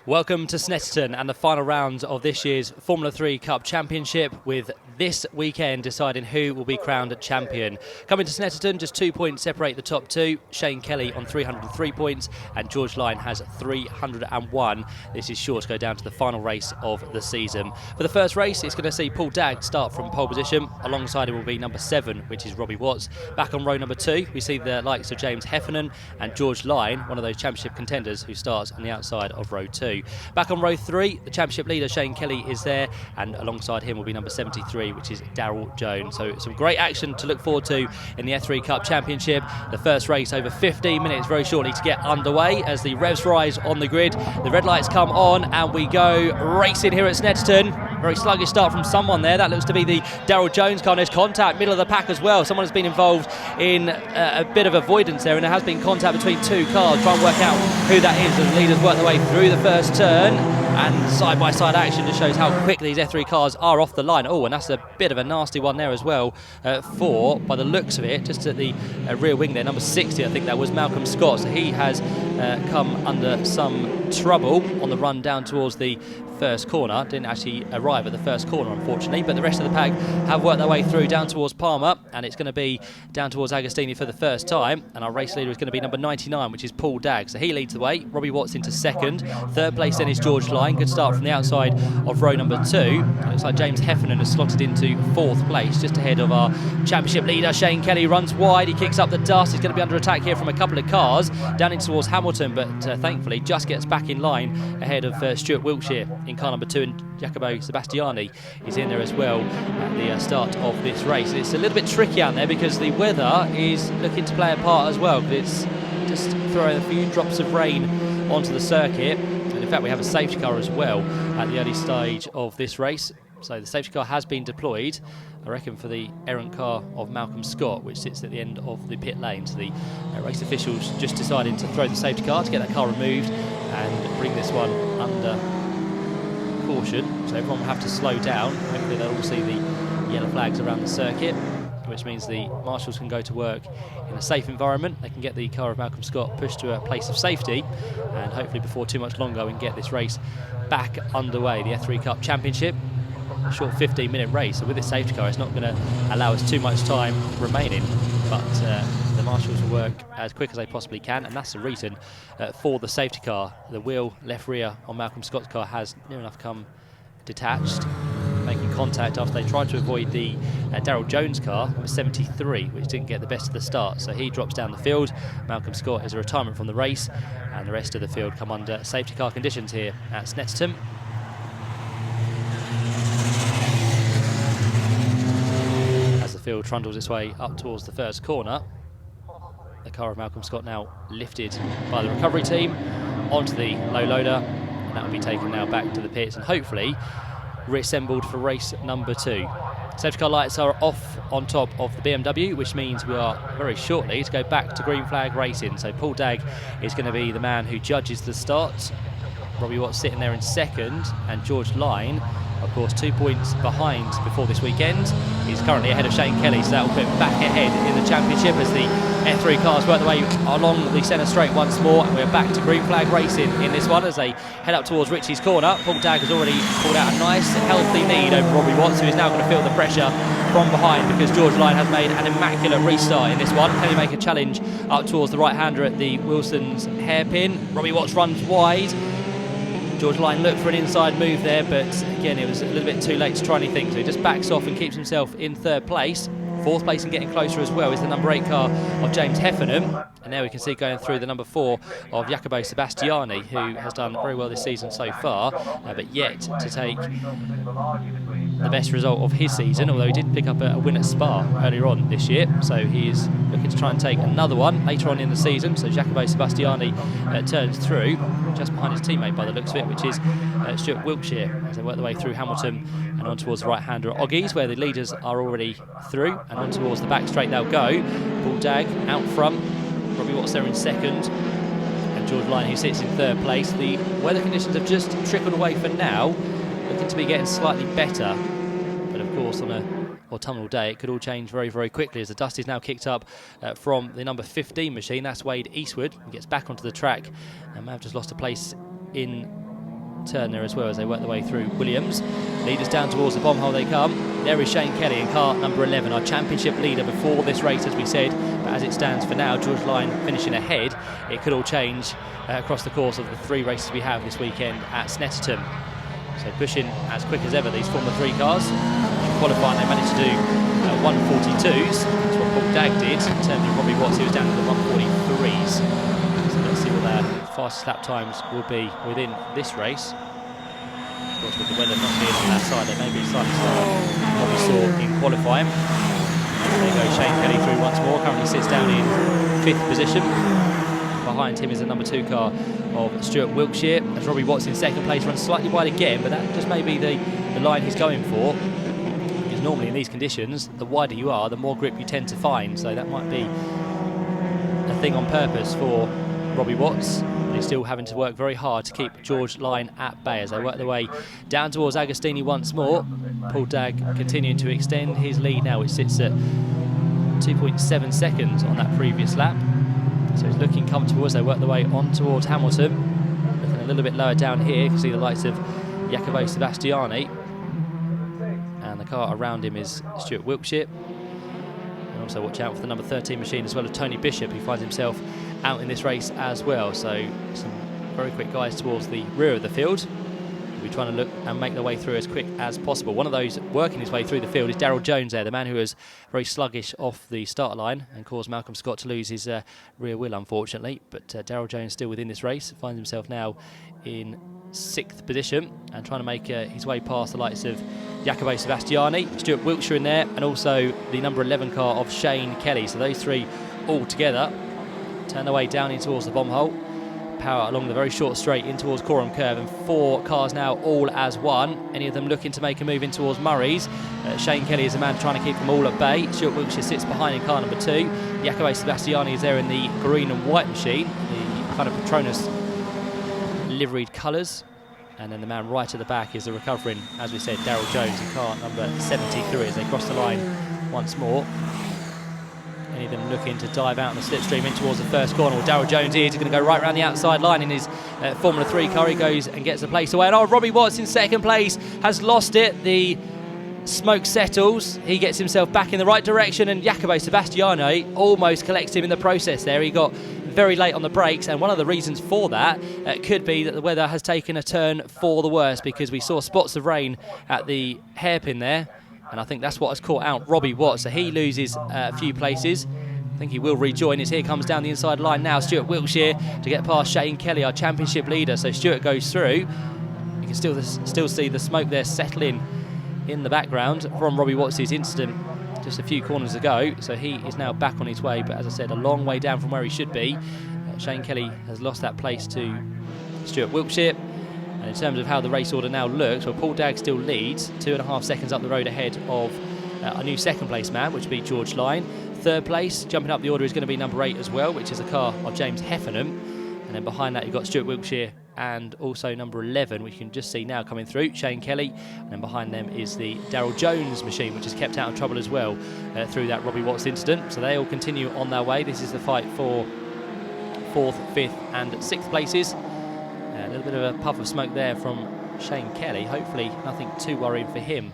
Welcome to Snetterton and the final round of this year's Formula 3 Cup Championship, with this weekend deciding who will be crowned champion. Coming to Snetterton, just 2 points separate the top two. Shane Kelly on 303 points and George Lyon has 301. This is sure to go down to the final race of the season. For the first race, it's going to see Paul Dagg start from pole position. Alongside him will be number 7, which is Robbie Watts. Back on row number 2, we see the likes of James Heffernan and George Lyon, one of those championship contenders who starts on the outside of row 2. Back on row 3, the championship leader Shane Kelly is there, and alongside him will be number 73, which is Daryl Jones. So some great action to look forward to in the F3 Cup Championship. The first race over 15 minutes very shortly to get underway as the revs rise on the grid. The red lights come on and we go racing here at Snetterton. Very sluggish start from someone there. That looks to be the Daryl Jones car. There's contact, middle of the pack as well. Someone has been involved in a bit of avoidance there, and there has been contact between two cars. Try and work out who that is as the leaders work their way through the first turn. And side-by-side action just shows how quick these F3 cars are off the line. Oh, and that's a bit of a nasty one there as well for, by the looks of it, just at the rear wing there, number 60, I think that was Malcolm Scott. So he has come under some trouble on the run down towards the first corner. Didn't actually arrive at the first corner, unfortunately, but the rest of the pack have worked their way through down towards Palmer, and it's going to be down towards Agostini for the first time. And our race leader is going to be number 99, which is Paul Dagg. So he leads the way. Robbie Watts into second. Third place then is George Lyon. Good start from the outside of row number 2. It looks like James Heffernan has slotted into 4th place, just ahead of our championship leader. Shane Kelly runs wide. He kicks up the dust. He's going to be under attack here from a couple of cars down in towards Hamilton, but thankfully just gets back in line ahead of Stuart Wiltshire in car number 2, and Jacopo Sebastiani is in there as well at the start of this race. It's a little bit tricky out there because the weather is looking to play a part as well. It's just throwing a few drops of rain onto the circuit, and in fact we have a safety car as well at the early stage of this race. So the safety car has been deployed, I reckon, for the errant car of Malcolm Scott, which sits at the end of the pit lane. So the race officials just decided to throw the safety car to get that car removed and bring this one under caution. So everyone will have to slow down. Hopefully they'll all see the yellow flags around the circuit, which means the marshals can go to work in a safe environment. They can get the car of Malcolm Scott pushed to a place of safety, and hopefully before too much longer we can get this race back underway. The F3 Cup Championship, a short 15-minute race, so with this safety car it's not going to allow us too much time remaining, but the marshals will work as quick as they possibly can, and that's the reason for the safety car. The wheel left rear on Malcolm Scott's car has near enough come detached, making contact after they tried to avoid the Daryl Jones car, number 73, which didn't get the best of the start. So he drops down the field. Malcolm Scott is a retirement from the race, and the rest of the field come under safety car conditions here at Snetterton. As the field trundles its way up towards the first corner, the car of Malcolm Scott now lifted by the recovery team onto the low loader, and that will be taken now back to the pits and hopefully reassembled for race number 2. Safety car lights are off on top of the BMW, which means we are very shortly to go back to green flag racing. So Paul Dagg is going to be the man who judges the starts. Robbie Watts sitting there in second, and George Lyon, of course, 2 points behind before this weekend. He's currently ahead of Shane Kelly, so that will put him back ahead in the championship as the F3 cars work their way along the centre straight once more, and we're back to green flag racing in this one as they head up towards Richie's corner. Paul Dagg has already pulled out a nice healthy lead over Robbie Watts, who is now going to feel the pressure from behind because George Lyon has made an immaculate restart in this one. Can he make a challenge up towards the right-hander at the Wilson's hairpin? Robbie Watts runs wide. George Lyon looked for an inside move there, but again it was a little bit too late to try anything, so he just backs off and keeps himself in 3rd place. 4th place and getting closer as well is the number 8 car of James Heffernan, and there we can see going through the number 4 of Jacopo Sebastiani, who has done very well this season so far, but yet to take the best result of his season, although he did pick up a win at Spa earlier on this year, so he is looking to try and take another one later on in the season. So Jacopo Sebastiani turns through just behind his teammate by the looks of it, which is Stuart Wiltshire, as they work their way through Hamilton and on towards the right-hander at Oggies, where the leaders are already through, and on towards the back straight they'll go. Paul Dagg out front, Robbie Watts there in second, and George Lyon, who sits in 3rd place. The weather conditions have just trickled away for now, looking to be getting slightly better, but of course on a autumnal day it could all change very, very quickly as the dust is now kicked up from the number 15 machine. That's Wade Eastwood. He gets back onto the track and may have just lost a place in turn there as well as they work their way through Williams. Leaders down towards the bomb hole they come. There is Shane Kelly in car number 11, our championship leader before this race, as we said. But as it stands for now, George Lyon finishing ahead. It could all change across the course of the 3 races we have this weekend at Snetterton. So pushing as quick as ever, these Formula 3 cars. In qualifying, they managed to do 142s. That's what Paul Dagg did. In terms of Robbie Watts, he was down to the 143s. So let's see what their fastest lap times will be within this race. Of course, with the weather not being on that side, they may be slightly slower than what we saw in qualifying. There goes Shane Kelly through once more. Currently sits down in 5th position. Behind him is the number 2 car of Stuart Wilkshire, as Robbie Watts in 2nd place runs slightly wide again, but that just may be the line he's going for, because normally in these conditions the wider you are, the more grip you tend to find, so that might be a thing on purpose for Robbie Watts. But he's still having to work very hard to keep George Lyon at bay as they work their way down towards Agostini once more. Paul Dagg continuing to extend his lead now, which sits at 2.7 seconds on that previous lap. So he's looking comfortable as they work their way on towards Hamilton. Looking a little bit lower down here, you can see the lights of Jacopo Sebastiani. And the car around him is Stuart Wilkshire. And also watch out for the number 13 machine, as well as Tony Bishop, who finds himself out in this race as well. So some very quick guys towards the rear of the field. We're trying to look and make their way through as quick as possible. One of those working his way through the field is Daryl Jones there, the man who was very sluggish off the start line and caused Malcolm Scott to lose his rear wheel, unfortunately. But Daryl Jones still within this race, finds himself now in 6th position and trying to make his way past the likes of Jacopo Sebastiani, Stuart Wilkshire in there, and also the number 11 car of Shane Kelly. So those 3 all together turn their way down in towards the bomb hole. Power along the very short straight in towards Coram Curve, and 4 cars now all as one, any of them looking to make a move in towards Murray's. Shane Kelly is the man trying to keep them all at bay. Stuart Wilkshire sits behind in car number 2. Jacopo Sebastiani is there in the green and white machine, the kind of Patronus liveried colours, and then the man right at the back is the recovering, as we said, Daryl Jones in car number 73 as they cross the line once more. Any of them looking to dive out on the slipstream in towards the first corner. Well, Daryl Jones is going to go right around the outside line in his Formula 3 car. He goes and gets the place away. And Robbie Watts in 2nd place has lost it. The smoke settles. He gets himself back in the right direction, and Jacopo Sebastiani almost collects him in the process there. He got very late on the brakes, and one of the reasons for that could be that the weather has taken a turn for the worse, because we saw spots of rain at the hairpin there. And I think that's what has caught out Robbie Watts. So he loses a few places. I think he will rejoin as here comes down the inside line now Stuart Wilkshire to get past Shane Kelly, our championship leader. So Stuart goes through. You can still see the smoke there settling in the background from Robbie Watts' incident just a few corners ago. So he is now back on his way, but as I said, a long way down from where he should be. Shane Kelly has lost that place to Stuart Wilkshire. And in terms of how the race order now looks, well, Paul Dagg still leads, 2.5 seconds up the road ahead of a new 2nd place man, which would be George Lyon. 3rd place, jumping up the order, is going to be number 8 as well, which is a car of James Heffernan. And then behind that you've got Stuart Wilkshire and also number 11, which you can just see now coming through, Shane Kelly. And then behind them is the Daryl Jones machine, which is kept out of trouble as well through that Robbie Watts incident. So they all continue on their way. This is the fight for 4th, 5th and 6th places. A little bit of a puff of smoke there from Shane Kelly. Hopefully nothing too worrying for him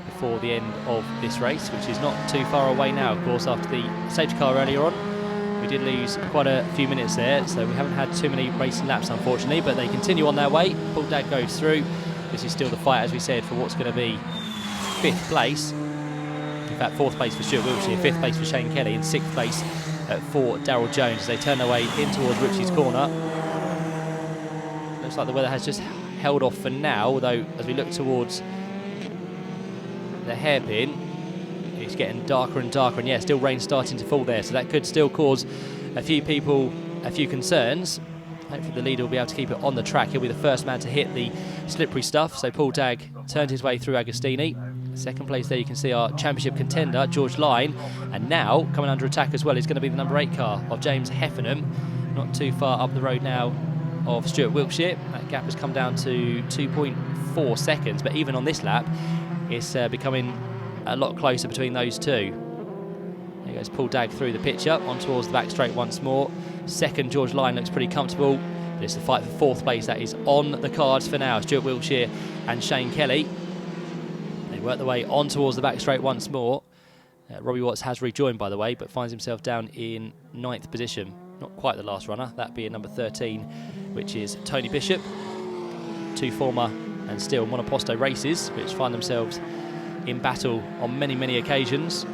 before the end of this race, which is not too far away now, of course, after the safety car earlier on. We did lose quite a few minutes there, so we haven't had too many racing laps, unfortunately, but they continue on their way. Paul Dagg goes through. This is still the fight, as we said, for what's going to be 5th place. In fact, 4th place for Stuart Wilkshire, 5th place for Shane Kelly, and 6th place for Daryl Jones as they turn their way in towards Ritchie's corner. Looks like the weather has just held off for now, although as we look towards the hairpin, it's getting darker and darker, and yeah, still rain starting to fall there, so that could still cause a few people a few concerns. Hopefully the leader will be able to keep it on the track. He'll be the first man to hit the slippery stuff. So Paul Dagg turned his way through Agostini. 2nd place there you can see our championship contender George Lyon, and now coming under attack as well is going to be the number 8 car of James Heffernan, not too far up the road now of Stuart Wilkshire. That gap has come down to 2.4 seconds, but even on this lap it's becoming a lot closer between those two. There goes Paul Dagg through the picture on towards the back straight once more. 2nd George Lyon looks pretty comfortable. But it's the fight for fourth place that is on the cards for now. Stuart Wiltshire and Shane Kelly. They work their way on towards the back straight once more. Robbie Watts has rejoined, by the way, but finds himself down in 9th position. Not quite the last runner, that being number 13, which is Tony Bishop. 2 former and still monoposto races, which find themselves in battle on many, many occasions.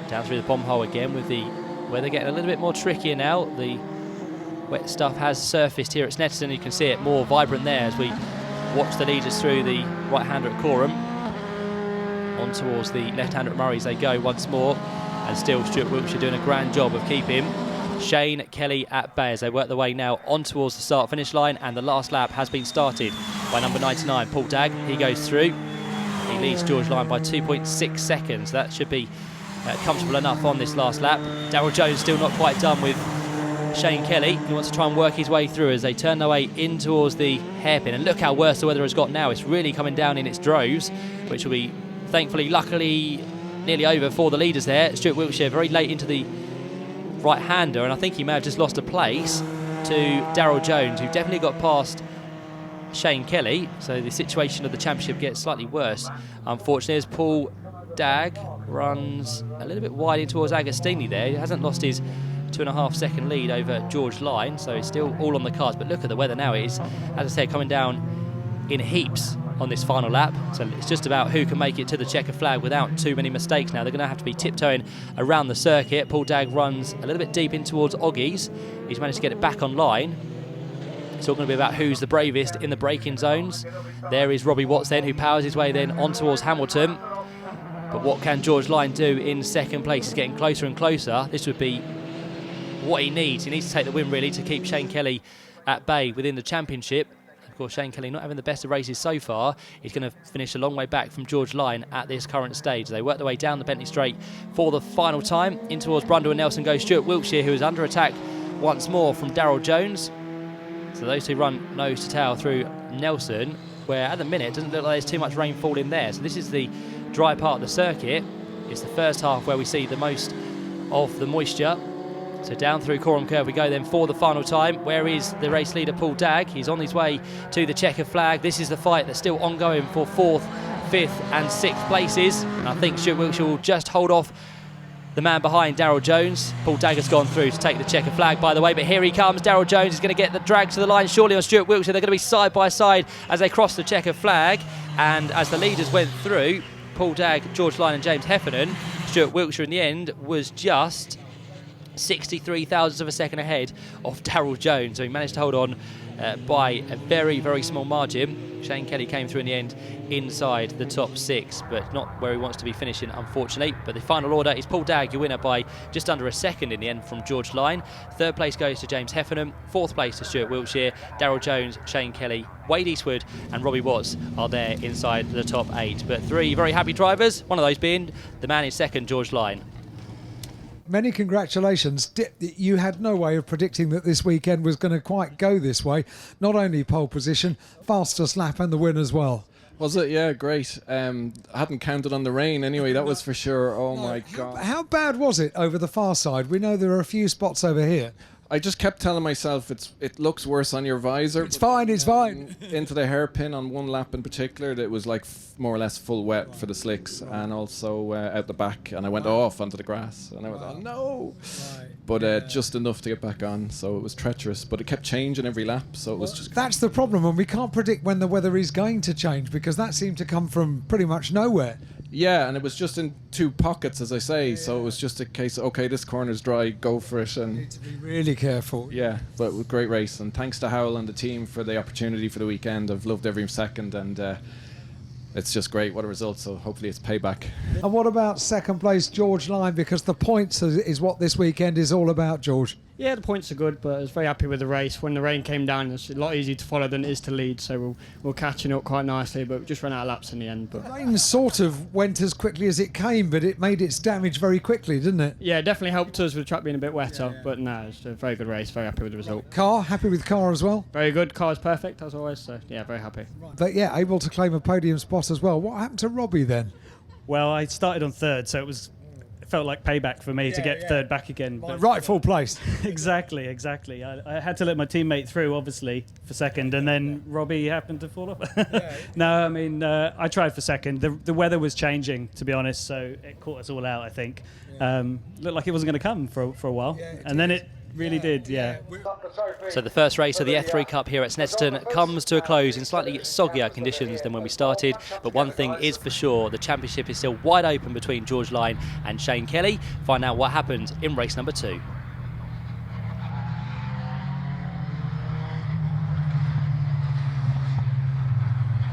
Down through the bomb hole again with the weather getting a little bit more trickier now. The wet stuff has surfaced here at Snetterton. You can see it more vibrant there as we watch the leaders through the right-hander at Coram. On towards the left-hander at Murray's they go once more, and still Stuart Wiltshire doing a grand job of keeping Shane Kelly at bay as they work their way now on towards the start-finish line, and the last lap has been started by number 99, Paul Dagg. He goes through. He leads George Lyon by 2.6 seconds. That should be comfortable enough on this last lap. Daryl Jones still not quite done with Shane Kelly. He wants to try and work his way through as they turn their way in towards the hairpin. And look how worse the weather has got now. It's really coming down in its droves, which will be thankfully, luckily, nearly over for the leaders there. Stuart Wiltshire very late into the right-hander, and I think he may have just lost a place to Daryl Jones, who definitely got past Shane Kelly. So the situation of the championship gets slightly worse, unfortunately, as Paul Dagg runs a little bit wide in towards Agostini there. He hasn't lost his 2.5 second lead over George Lyon, so it's still all on the cards. But look at the weather now. It is, as I said, coming down in heaps on this final lap, so it's just about who can make it to the checker flag without too many mistakes now. They're going to have to be tiptoeing around the circuit. Paul Dagg runs a little bit deep in towards Oggies. He's managed to get it back online. It's all going to be about who's the bravest in the braking zones. There is Robbie Watts then, who powers his way then on towards Hamilton. But what can George Lyon do in second place? He's getting closer and closer. This would be what he needs. He needs to take the win, really, to keep Shane Kelly at bay within the championship. Of course, Shane Kelly not having the best of races so far. He's going to finish a long way back from George Lyon at this current stage. They work their way down the Bentley Straight for the final time. In towards Brundle and Nelson goes Stuart Wiltshire, who is under attack once more from Daryl Jones. So those two run nose to tail through Nelson, where at the minute it doesn't look like there's too much rainfall in there. So this is the dry part of the circuit. It's the first half where we see the most of the moisture. So down through Coram Curve we go then for the final time. Where is the race leader Paul Dagg? He's on his way to the checker flag. This is the fight that's still ongoing for 4th, 5th and 6th places. And I think Stuart Wiltshire will just hold off the man behind, Daryl Jones. Paul Dagg has gone through to take the checker flag, by the way, but here he comes. Daryl Jones is going to get the drag to the line surely on Stuart Wiltshire. They're going to be side by side as they cross the checker flag. And as the leaders went through, Paul Dagg, George Lyon and James Heffernan, Stuart Wiltshire in the end was just 63 thousandths of a second ahead of Daryl Jones, so he managed to hold on by a very, very small margin. Shane Kelly came through in the end inside the top 6, but not where he wants to be finishing, unfortunately. But the final order is Paul Dagg, your winner by just under a second in the end from George Lyon. 3rd place goes to James Heffernan. 4th place to Stuart Wiltshire. Daryl Jones, Shane Kelly, Wade Eastwood and Robbie Watts are there inside the top 8. But 3 very happy drivers, one of those being the man in second, George Lyon. Many congratulations. You had no way of predicting that this weekend was going to quite go this way. Not only pole position, fastest lap and the win as well. Was it? Yeah, great. I hadn't counted on the rain anyway, that was for sure. Oh my God. How bad was it over the far side? We know there are a few spots over here. I just kept telling myself it looks worse on your visor. It's fine, it's fine. Into the hairpin on one lap in particular, that was like more or less full wet for the slicks, and also out the back, and I went off onto the grass, and I went, oh no. But just enough to get back on, so it was treacherous, but it kept changing every lap, so it was just... That's the problem, and we can't predict when the weather is going to change, because that seemed to come from pretty much nowhere. Yeah, and it was just in 2 pockets, as I say, so it was just a case of, okay, this corner's dry, go for it. And you need to be really careful. Yeah, but it was a great race, and thanks to Howell and the team for the opportunity for the weekend. I've loved every second, and it's just great. What a result, so hopefully it's payback. And what about second place George Lyon, because the points is what this weekend is all about, George? Yeah, the points are good, but I was very happy with the race. When the rain came down, it's a lot easier to follow than it is to lead, so we're catching up quite nicely, but we just ran out of laps in the end. But the rain sort of went as quickly as it came, but it made its damage very quickly, didn't it? Yeah, it definitely helped us with the track being a bit wetter, but no, it's a very good race, very happy with the result. Car, happy with car as well? Very good, car's perfect as always, so yeah, very happy. But yeah, able to claim a podium spot as well. What happened to Robbie then? Well, I started on 3rd, so it was felt like payback for me to get third back again. My rightful place. Exactly. I had to let my teammate through, obviously, for second, and then Robbie happened to fall off. No, I mean, I tried for second. The weather was changing, to be honest, so it caught us all out, I think. Looked like it wasn't going to come for a while, and then it really did, yeah. So the first race of the F3 Cup here at Snetterton comes to a close in slightly soggier conditions than when we started, but one thing is for sure, the championship is still wide open between George Lyne and Shane Kelly. Find out what happened in race number 2.